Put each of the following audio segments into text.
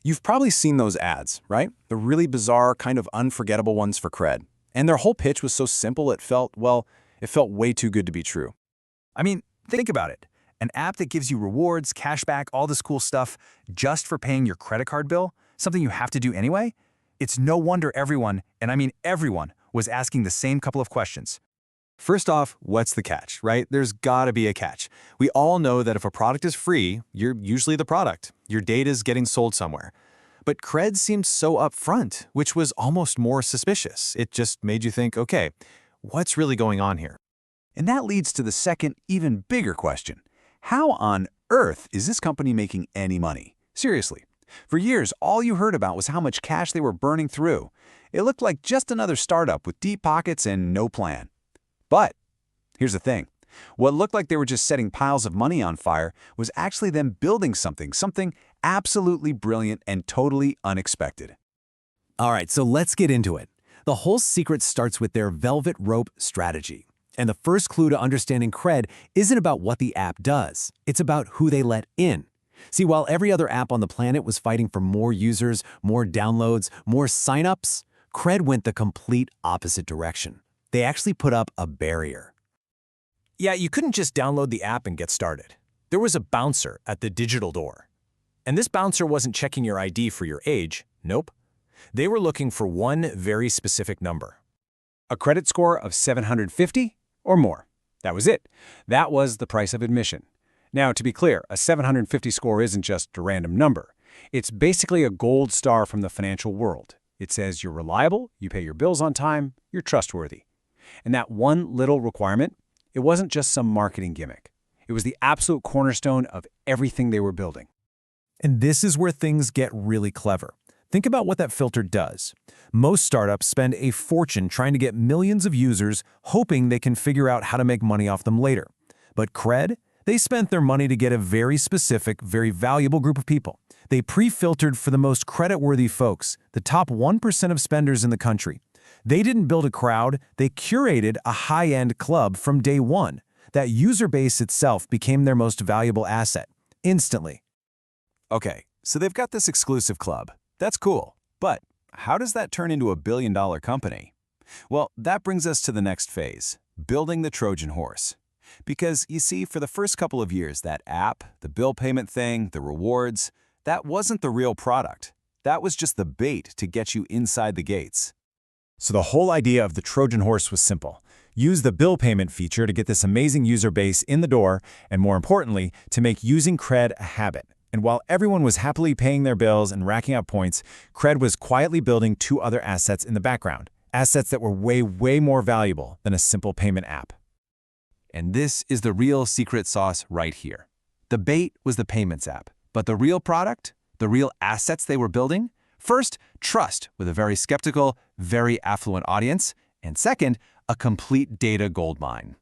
You've probably seen those ads, right? The really bizarre, kind of unforgettable ones for CRED. And their whole pitch was so simple it felt, well, it felt way too good to be true. I mean, think about it. An app that gives you rewards, cashback, all this cool stuff just for paying your credit card bill, something you have to do anyway? It's no wonder everyone, and I mean everyone, was asking the same couple of questions. First off, what's the catch, right? There's gotta be a catch. We all know that if a product is free, you're usually the product. Your data's getting sold somewhere. But CRED seemed so upfront, which was almost more suspicious. It just made you think, okay, what's really going on here? And that leads to the second, even bigger question. How on earth is this company making any money? Seriously. For years, all you heard about was how much cash they were burning through. It looked like just another startup with deep pockets and no plan. But here's the thing. What looked like they were just setting piles of money on fire was actually them building something absolutely brilliant and totally unexpected. All right, so let's get into it. The whole secret starts with their velvet rope strategy. And the first clue to understanding CRED isn't about what the app does. It's about who they let in. See, while every other app on the planet was fighting for more users, more downloads, more signups, CRED went the complete opposite direction. They actually put up a barrier. Yeah, you couldn't just download the app and get started. There was a bouncer at the digital door. And this bouncer wasn't checking your ID for your age. Nope. They were looking for one very specific number. A credit score of 750 or more. That was it. That was the price of admission. Now, to be clear, a 750 score isn't just a random number. It's basically a gold star from the financial world. It says you're reliable, you pay your bills on time, you're trustworthy. And that one little requirement, it wasn't just some marketing gimmick. It was the absolute cornerstone of everything they were building. And this is where things get really clever. Think about what that filter does. Most startups spend a fortune trying to get millions of users, hoping they can figure out how to make money off them later. But CRED, they spent their money to get a very specific, very valuable group of people. They pre-filtered for the most creditworthy folks, the top 1% of spenders in the country. They didn't build a crowd, they curated a high-end club from day one. That user base itself became their most valuable asset, instantly. Okay, so they've got this exclusive club. That's cool. But how does that turn into a billion-dollar company? Well, that brings us to the next phase, building the Trojan Horse. Because, you see, for the first couple of years, that app, the bill payment thing, the rewards, that wasn't the real product. That was just the bait to get you inside the gates. So the whole idea of the Trojan Horse was simple. Use the bill payment feature to get this amazing user base in the door, and more importantly, to make using CRED a habit. And while everyone was happily paying their bills and racking up points, CRED was quietly building two other assets in the background. Assets that were way more valuable than a simple payment app. And this is the real secret sauce right here. The bait was the payments app, but the real product, the real assets they were building, first, trust with a very skeptical, very affluent audience, and second, a complete data goldmine.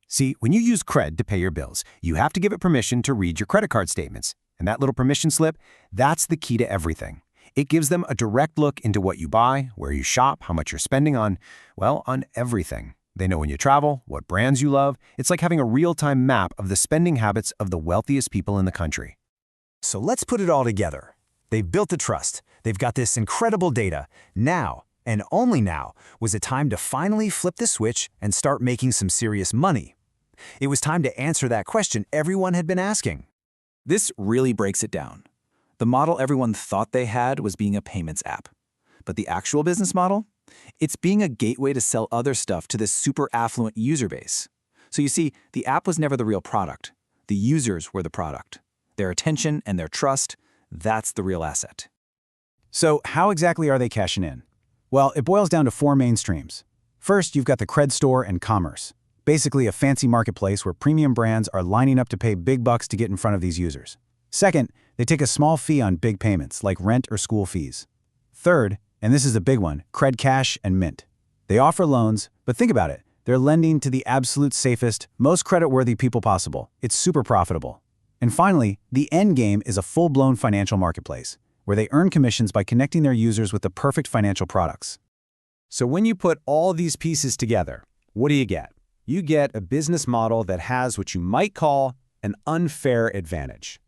See, when you use CRED to pay your bills, you have to give it permission to read your credit card statements. And that little permission slip, that's the key to everything. It gives them a direct look into what you buy, where you shop, how much you're spending on, well, on everything. They know when you travel, what brands you love. It's like having a real-time map of the spending habits of the wealthiest people in the country. So let's put it all together. They've built the trust. They've got this incredible data. Now, and only now, was it time to finally flip the switch and start making some serious money. It was time to answer that question everyone had been asking. This really breaks it down. The model everyone thought they had was being a payments app. But the actual business model? It's being a gateway to sell other stuff to this super affluent user base. So you see, the app was never the real product. The users were the product. Their attention and their trust, that's the real asset. So how exactly are they cashing in? Well, it boils down to four main streams. First, you've got the CRED store and commerce. Basically a fancy marketplace where premium brands are lining up to pay big bucks to get in front of these users. Second, they take a small fee on big payments like rent or school fees. Third, and this is a big one, CRED Cash and Mint. They offer loans, but think about it. They're lending to the absolute safest, most creditworthy people possible. It's super profitable. And finally, the end game is a full-blown financial marketplace, where they earn commissions by connecting their users with the perfect financial products. So when you put all these pieces together, what do you get? You get a business model that has what you might call an unfair advantage.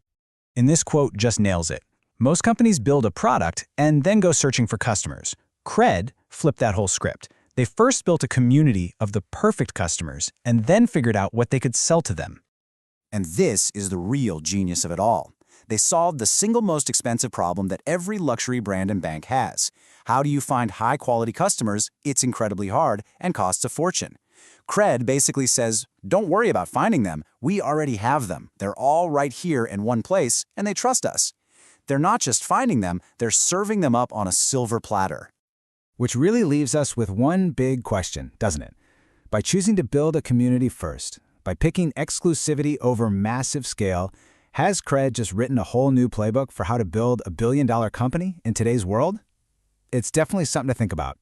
And this quote just nails it. Most companies build a product and then go searching for customers. CRED flipped that whole script. They first built a community of the perfect customers and then figured out what they could sell to them. And this is the real genius of it all. They solved the single most expensive problem that every luxury brand and bank has. How do you find high-quality customers? It's incredibly hard and costs a fortune. CRED basically says, don't worry about finding them. We already have them. They're all right here in one place, and they trust us. They're not just finding them, they're serving them up on a silver platter. Which really leaves us with one big question, doesn't it? By choosing to build a community first, by picking exclusivity over massive scale, has CRED just written a whole new playbook for how to build a billion-dollar company in today's world? It's definitely something to think about.